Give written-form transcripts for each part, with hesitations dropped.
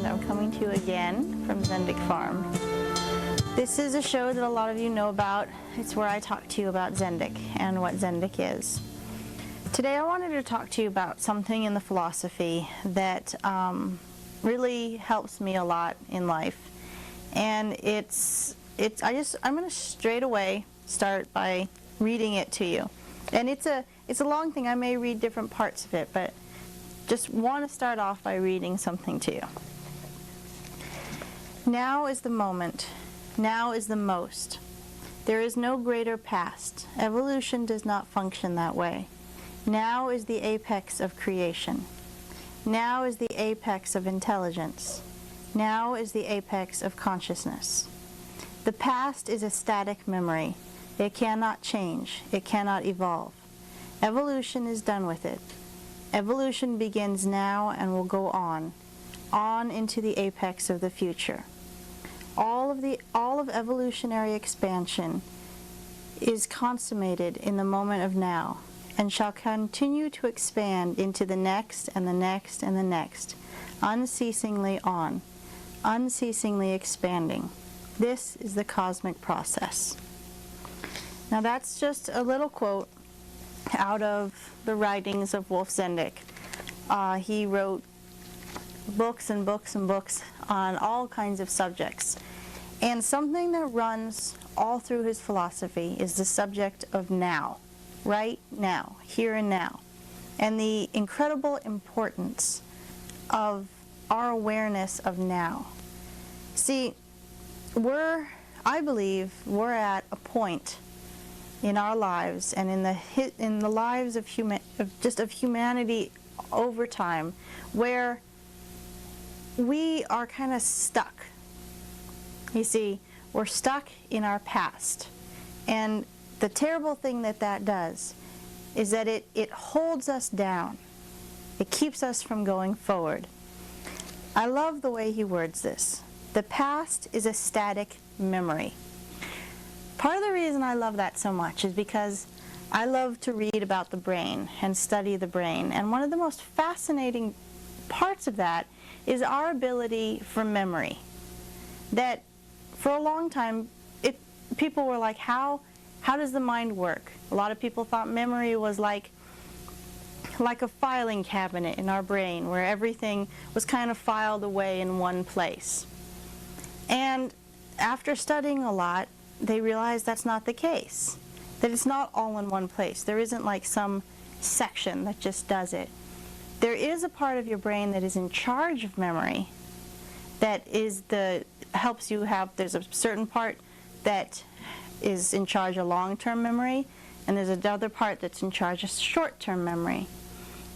I'm coming to you again from Zendik Farm. This is a show that a lot of you know about. It's where I talk to you about Zendik and what Zendik is. Today I wanted to talk to you about something in the philosophy that really helps me a lot in life. And I'm going to straight away start by reading it to you. And it's a long thing. I may read different parts of it, but just want to start off by reading something to you. Now is the moment. Now is the most. There is no greater past. Evolution does not function that way. Now is the apex of creation. Now is the apex of intelligence. Now is the apex of consciousness. The past is a static memory. It cannot change. It cannot evolve. Evolution is done with it. Evolution begins now and will go on into the apex of the future. All of evolutionary expansion is consummated in the moment of now, and shall continue to expand into the next and the next and the next, unceasingly on, unceasingly expanding. This is the cosmic process. Now that's just a little quote out of the writings of Wolf Zendik. He wrote books and books and books on all kinds of subjects. And something that runs all through his philosophy is the subject of now, right now, here and now, and the incredible importance of our awareness of now. See, I believe we're at a point in our lives and in the lives of humanity over time where we are kind of stuck. You see, we're stuck in our past, and the terrible thing that does is that it holds us down. It keeps us from going forward. I love the way he words this. The past is a static memory. Part of the reason I love that so much is because I love to read about the brain and study the brain. And one of the most fascinating parts of that is our ability for memory. That for a long time, people were like, how does the mind work? A lot of people thought memory was like a filing cabinet in our brain where everything was kind of filed away in one place. And after studying a lot, they realized that's not the case, that it's not all in one place. There isn't like some section that just does it. There is a part of your brain that is in charge of memory, that helps you have, there's a certain part that is in charge of long-term memory, and there's another part that's in charge of short-term memory.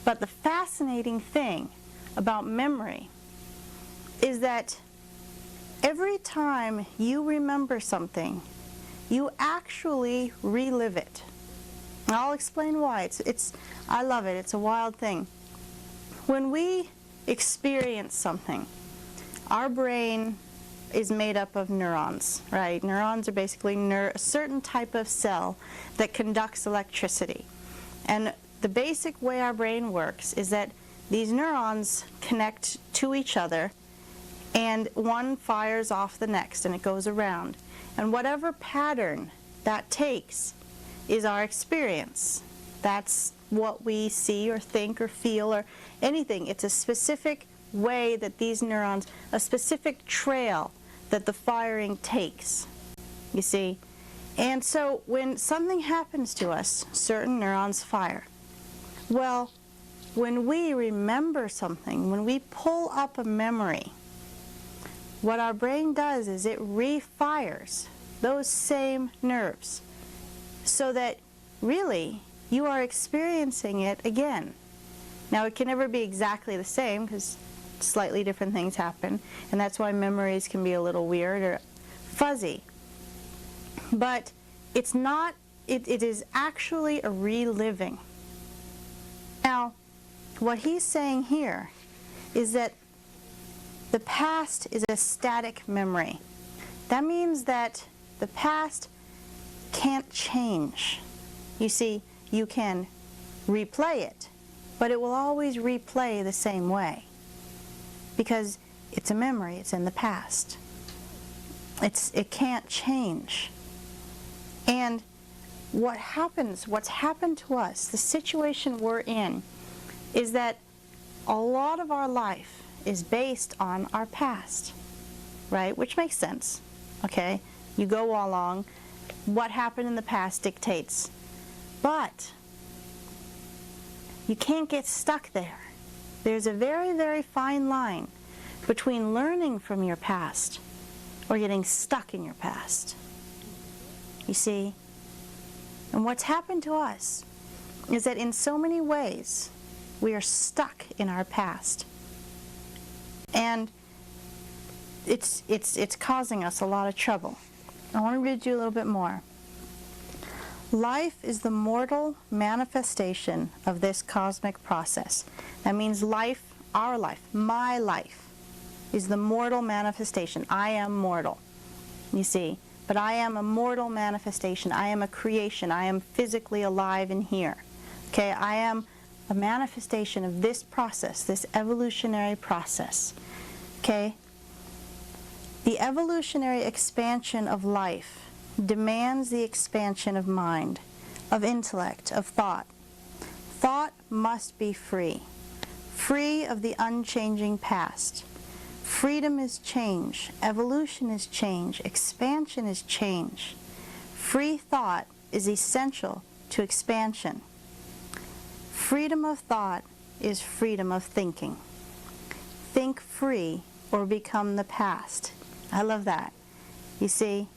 But the fascinating thing about memory is that every time you remember something, you actually relive it. And I'll explain why. I love it. It's a wild thing. When we experience something, our brain is made up of neurons, right? Neurons are basically a certain type of cell that conducts electricity. And the basic way our brain works is that these neurons connect to each other, and one fires off the next, and it goes around. And whatever pattern that takes is our experience. That's what we see or think or feel or anything. It's a specific way that these neurons, a specific trail that the firing takes, you see. And so when something happens to us, certain neurons fire. Well, when we remember something, when we pull up a memory, what our brain does is it refires those same nerves so that really you are experiencing it again. Now, it can never be exactly the same because slightly different things happen, and that's why memories can be a little weird or fuzzy. But it's not, it is actually a reliving. Now, what he's saying here is that the past is a static memory. That means that the past can't change. You see, you can replay it, but it will always replay the same way. Because it's a memory. It's in the past. It can't change. And what's happened to us, the situation we're in, is that a lot of our life is based on our past, right? Which makes sense, okay? You go along, what happened in the past dictates. But you can't get stuck there. There's a very, very fine line between learning from your past or getting stuck in your past. You see? And what's happened to us is that in so many ways, we are stuck in our past. And it's causing us a lot of trouble. I want to read you a little bit more. Life is the mortal manifestation of this cosmic process. That means life, our life, my life, is the mortal manifestation. I am mortal, you see. But I am a mortal manifestation. I am a creation. I am physically alive in here. Okay, I am a manifestation of this process, this evolutionary process. Okay? The evolutionary expansion of life demands the expansion of mind, of intellect, of thought. Thought must be free, free of the unchanging past. Freedom is change, evolution is change, expansion is change. Free thought is essential to expansion. Freedom of thought is freedom of thinking. Think free or become the past. I love that. You see,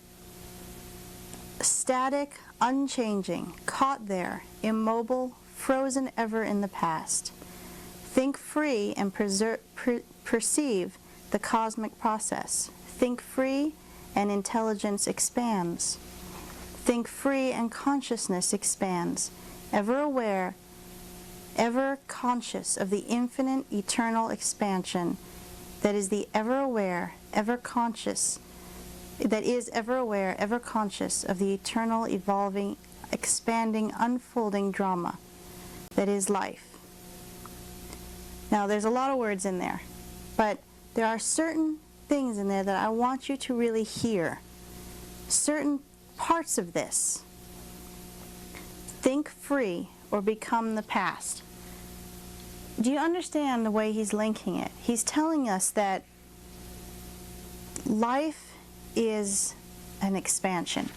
static, unchanging, caught there, immobile, frozen ever in the past. Think free and perceive the cosmic process. Think free and intelligence expands. Think free and consciousness expands, ever aware, ever conscious of the infinite eternal expansion that is the ever aware, ever conscious, that is ever aware, ever conscious of the eternal evolving, expanding, unfolding drama that is life. Now there's a lot of words in there, but there are certain things in there that I want you to really hear. Certain parts of this. Think free or become the past. Do you understand the way he's linking it? He's telling us that life is an expansion.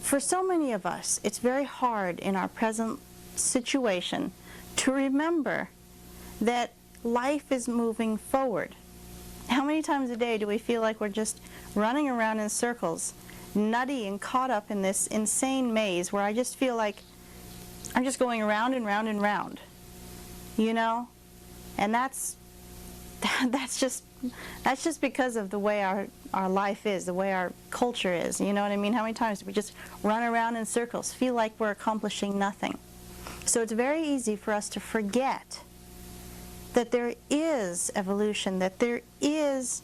For so many of us, it's very hard in our present situation to remember that life is moving forward. How many times a day do we feel like we're just running around in circles, nutty and caught up in this insane maze where I just feel like I'm just going around and round and round, you know? And that's just because of the way our life is, the way our culture is, you know what I mean? How many times do we just run around in circles, feel like we're accomplishing nothing? So it's very easy for us to forget that there is evolution, that there is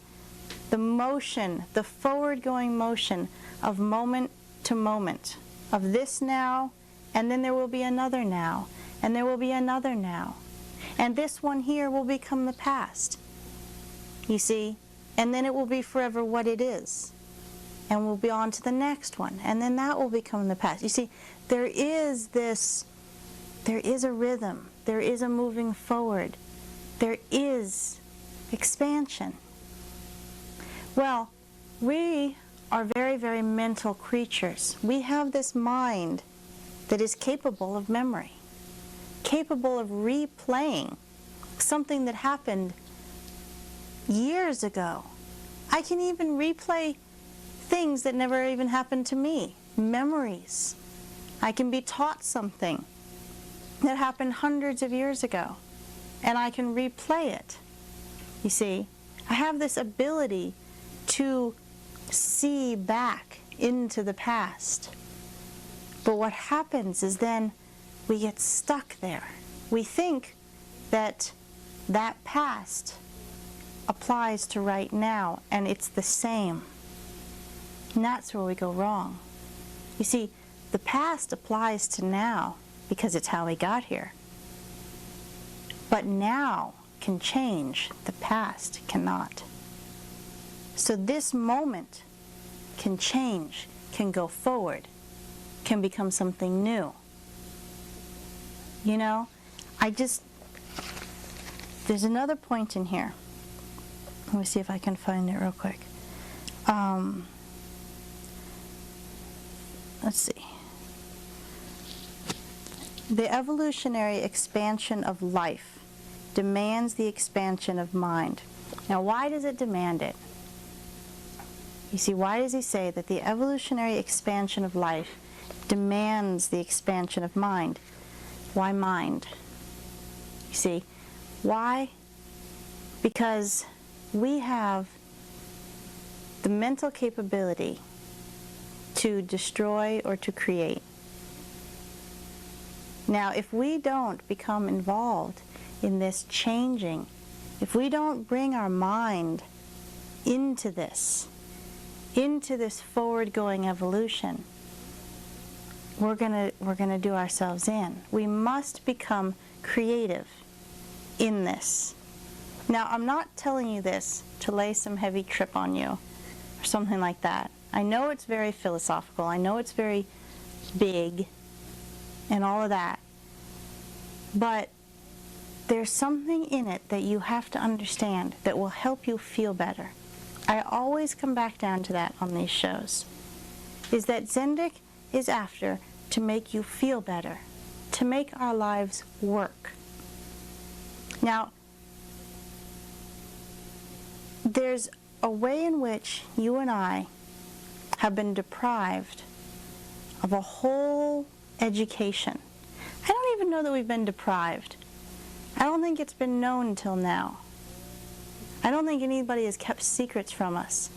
the motion, the forward-going motion of moment to moment, of this now, and then there will be another now, and there will be another now. And this one here will become the past, you see, and then it will be forever what it is. And we'll be on to the next one, and then that will become the past. You see, there is a rhythm, there is a moving forward. There is expansion. Well, we are very, very mental creatures. We have this mind that is capable of memory, capable of replaying something that happened years ago. I can even replay things that never even happened to me, memories. I can be taught something that happened hundreds of years ago, and I can replay it. You see, I have this ability to see back into the past. But what happens is then we get stuck there. We think that that past applies to right now, and it's the same. And that's where we go wrong. You see, the past applies to now because it's how we got here. But now can change, the past cannot. So this moment can change, can go forward, can become something new. You know, there's another point in here. Let me see if I can find it real quick. Let's see. The evolutionary expansion of life demands the expansion of mind. Now, why does it demand it? You see, why does he say that the evolutionary expansion of life demands the expansion of mind? Why mind? You see, why? Because we have the mental capability to destroy or to create. Now, if we don't become involved in this changing, if we don't bring our mind into this forward-going evolution, we're gonna do ourselves in. We must become creative in this. Now, I'm not telling you this to lay some heavy trip on you or something like that. I know it's very philosophical. I know it's very big and all of that. But there's something in it that you have to understand that will help you feel better. I always come back down to that on these shows, is that Zendik is after to make you feel better, to make our lives work. Now, there's a way in which you and I have been deprived of a whole education. I don't even know that we've been deprived. I don't think it's been known till now. I don't think anybody has kept secrets from us.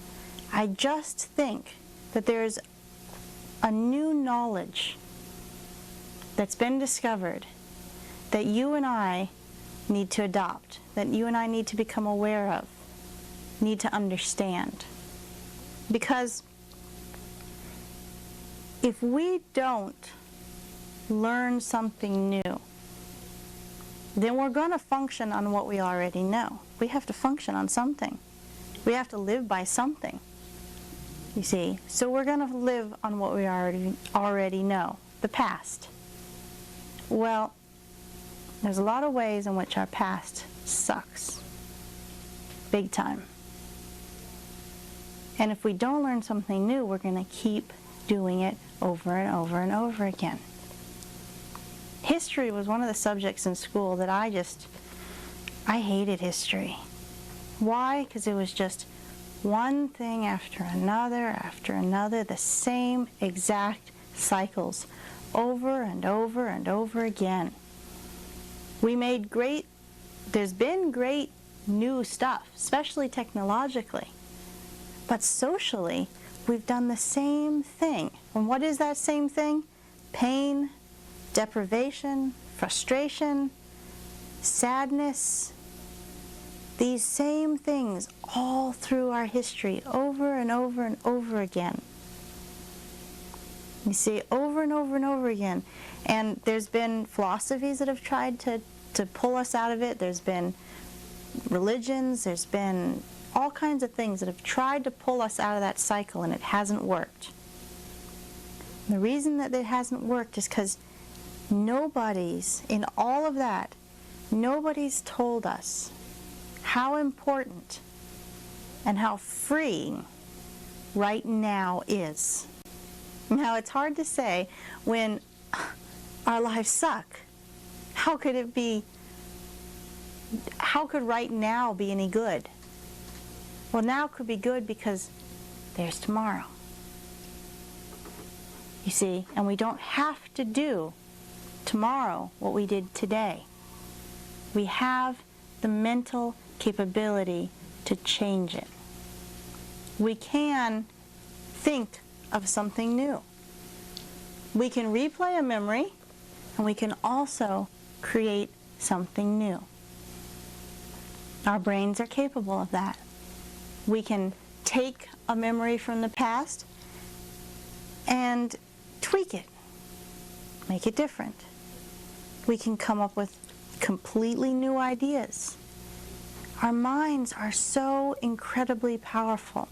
I just think that there's a new knowledge that's been discovered that you and I need to adopt, that you and I need to become aware of, need to understand. Because if we don't learn something new, then we're going to function on what we already know. We have to function on something. We have to live by something, you see. So we're going to live on what we already know, the past. Well, there's a lot of ways in which our past sucks, big time. And if we don't learn something new, we're going to keep doing it over and over and over again. History was one of the subjects in school that I hated history. Why? Because it was just one thing after another, the same exact cycles over and over and over again. There's been great new stuff, especially technologically. But socially, we've done the same thing. And what is that same thing? Pain, deprivation, frustration, sadness. These same things all through our history, over and over and over again. You see, over and over and over again. And there's been philosophies that have tried to pull us out of it. There's been religions, there's been all kinds of things that have tried to pull us out of that cycle, and it hasn't worked. And the reason that it hasn't worked is because in all of that, nobody's told us how important and how freeing right now is. Now, it's hard to say when our lives suck. How could right now be any good? Well, now could be good because there's tomorrow. You see, and we don't have to do tomorrow what we did today. We have the mental capability to change it. We can think of something new. We can replay a memory, and we can also create something new. Our brains are capable of that. We can take a memory from the past and tweak it, make it different. We can come up with completely new ideas Our minds are so incredibly powerful.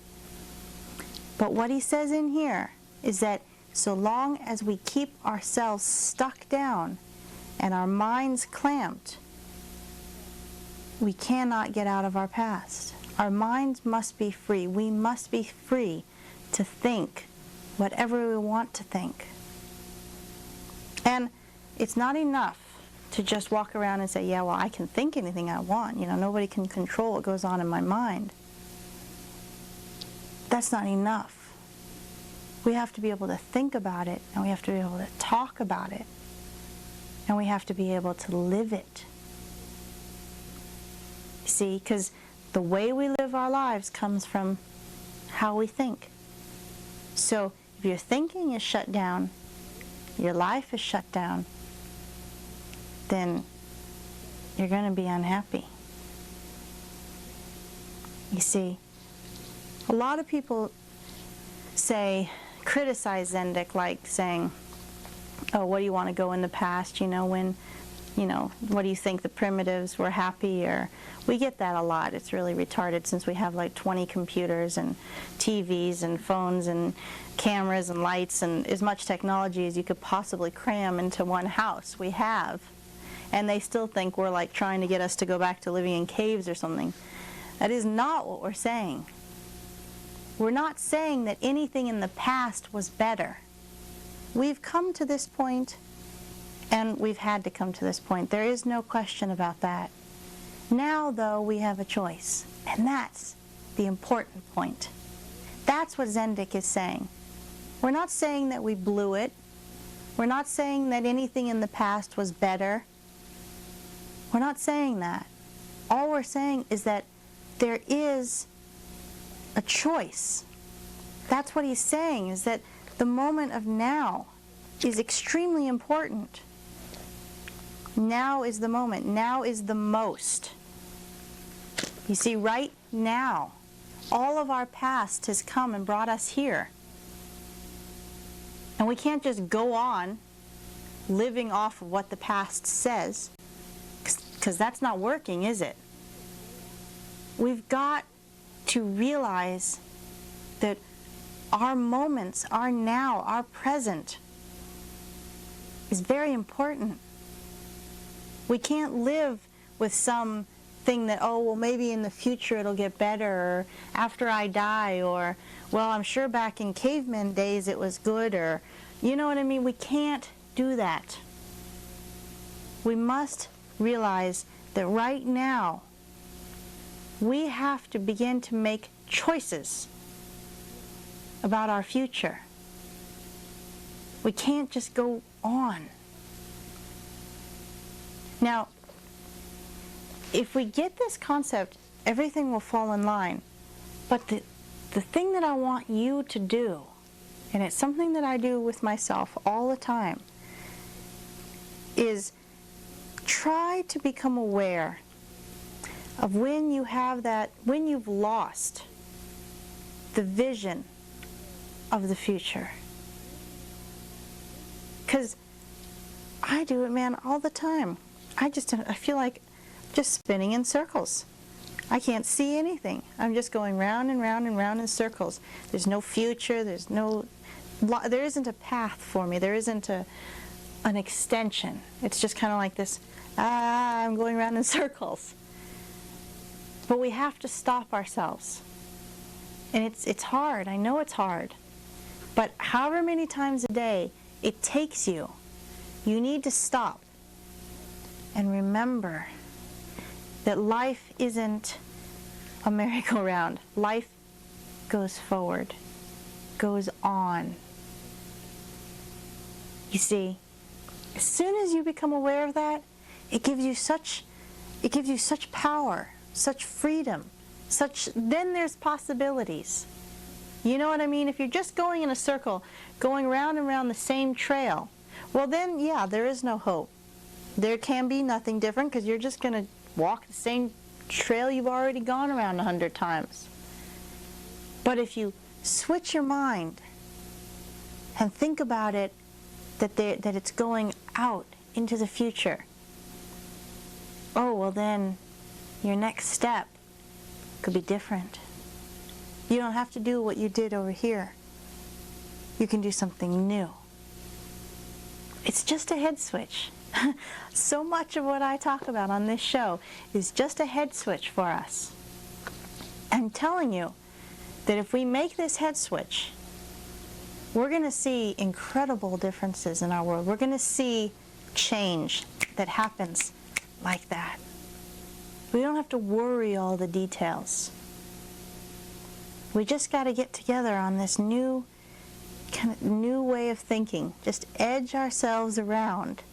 But what he says in here is that so long as we keep ourselves stuck down and our minds clamped, we cannot get out of our past. Our minds must be free. We must be free to think whatever we want to think. And it's not enough to just walk around and say, yeah, well, I can think anything I want. Nobody can control what goes on in my mind. That's not enough. We have to be able to think about it, and we have to be able to talk about it, and we have to be able to live it. See, because the way we live our lives comes from how we think. So if your thinking is shut down, your life is shut down, then you're going to be unhappy. You see, a lot of people criticize Zendik, like saying, oh, what do you want to go in the past, when, what do you think the primitives were happy? Or we get that a lot. It's really retarded since we have like 20 computers and TVs and phones and cameras and lights and as much technology as you could possibly cram into one house we have. And they still think we're like trying to get us to go back to living in caves or something. That is not what we're saying. We're not saying that anything in the past was better. We've come to this point, and we've had to come to this point. There is no question about that. Now, though, we have a choice, and that's the important point. That's what Zendik is saying. We're not saying that we blew it. We're not saying that anything in the past was better. We're not saying that. All we're saying is that there is a choice. That's what he's saying, is that the moment of now is extremely important. Now is the moment. Now is the most. You see, right now, all of our past has come and brought us here. And we can't just go on living off of what the past says, because that's not working, is it? We've got to realize that our moments, our now, our present is very important. We can't live with something that, oh, well, maybe in the future it'll get better, or after I die, or, well, I'm sure back in caveman days it was good, or, you know what I mean? We can't do that. We must realize that right now we have to begin to make choices about our future. We can't just go on. Now, if we get this concept, everything will fall in line. But the thing that I want you to do, and it's something that I do with myself all the time, is try to become aware of when you've lost the vision of the future. Because I do it, man, all the time. I feel like just spinning in circles. I can't see anything. I'm just going round and round and round in circles. There's no future. There isn't a path for me. There isn't an extension. It's just kind of like this, I'm going around in circles. But we have to stop ourselves. And it's hard. I know it's hard. But however many times a day it takes you, you need to stop and remember that life isn't a merry-go-round. Life goes forward, goes on. You see, as soon as you become aware of that, it gives you such power, such freedom, then there's possibilities. You know what I mean? If you're just going in a circle, going round and round the same trail, well then, yeah, there is no hope. There can be nothing different because you're just going to walk the same trail you've already gone around 100 times. But if you switch your mind and think about it, that it's going out into the future, oh, well then, your next step could be different. You don't have to do what you did over here. You can do something new. It's just a head switch. So much of what I talk about on this show is just a head switch for us. I'm telling you that if we make this head switch, we're going to see incredible differences in our world. We're going to see change that happens like that. We don't have to worry all the details. We just got to get together on this new way of thinking. Just edge ourselves around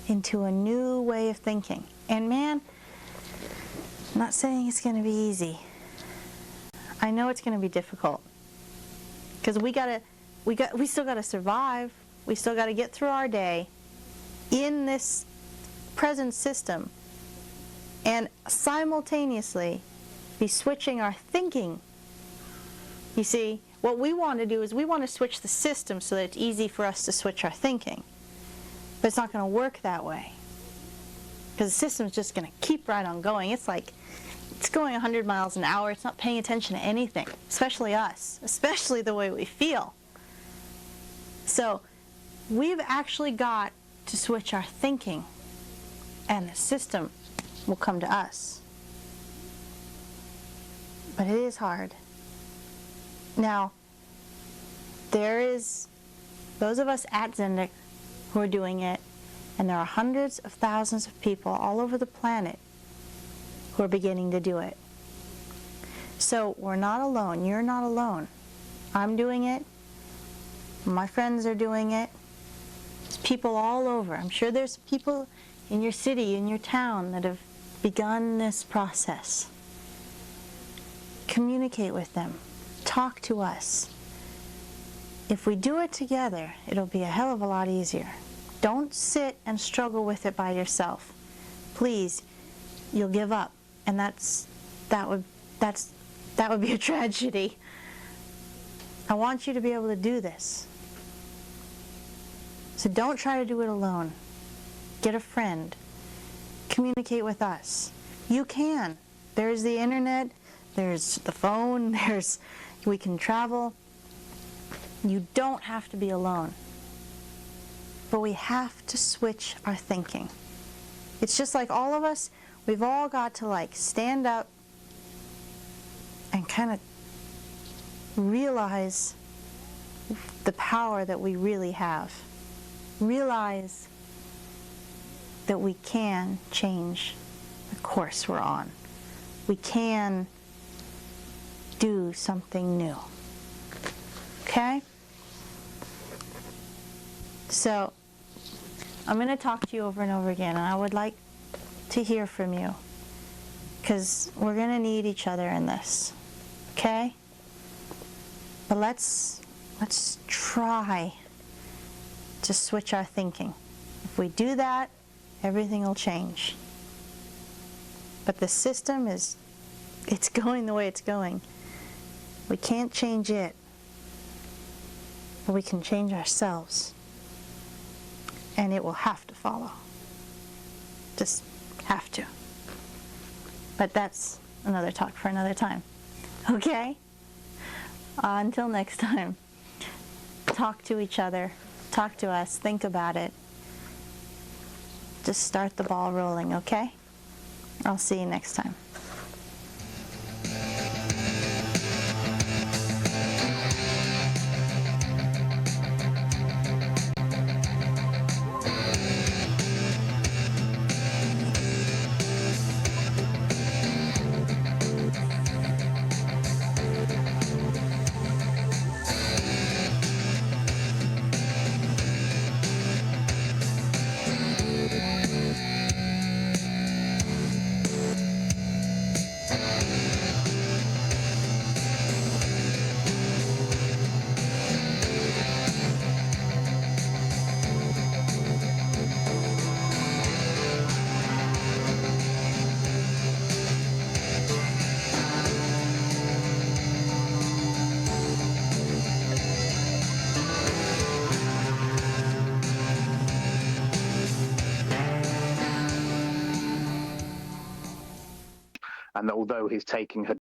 into a new way of thinking. And man, I'm not saying it's going to be easy. I know it's going to be difficult because we still got to survive. We still got to get through our day in this present system and simultaneously be switching our thinking. You see, what we want to do is we want to switch the system so that it's easy for us to switch our thinking. But it's not going to work that way. Because the system's just going to keep right on going. It's like, it's going 100 miles an hour. It's not paying attention to anything, especially us, especially the way we feel. So we've actually got to switch our thinking, and the system will come to us. But it is hard. Now, there is those of us at Zendik who are doing it, and there are hundreds of thousands of people all over the planet who are beginning to do it. So we're not alone. You're not alone. I'm doing it. My friends are doing it. There's people all over. I'm sure there's people in your city, in your town, that have begun this process. Communicate with them. Talk to us. If we do it together, it'll be a hell of a lot easier. Don't sit and struggle with it by yourself. Please, you'll give up, and that would be a tragedy. I want you to be able to do this. So don't try to do it alone. Get a friend. Communicate with us. You can. There's the internet, there's the phone, we can travel. You don't have to be alone. But we have to switch our thinking. It's just like all of us, we've all got to stand up and kind of realize the power that we really have. Realize that we can change the course we're on. We can do something new. Okay? So, I'm going to talk to you over and over again, and I would like to hear from you, because we're going to need each other in this. Okay? But let's try to switch our thinking. If we do that, everything will change. But the system it's going the way it's going. We can't change it, but we can change ourselves. And it will have to follow. Just have to. But that's another talk for another time. Okay? Until next time, talk to each other, talk to us, think about it. Just start the ball rolling, okay? I'll see you next time. and that although he's taking her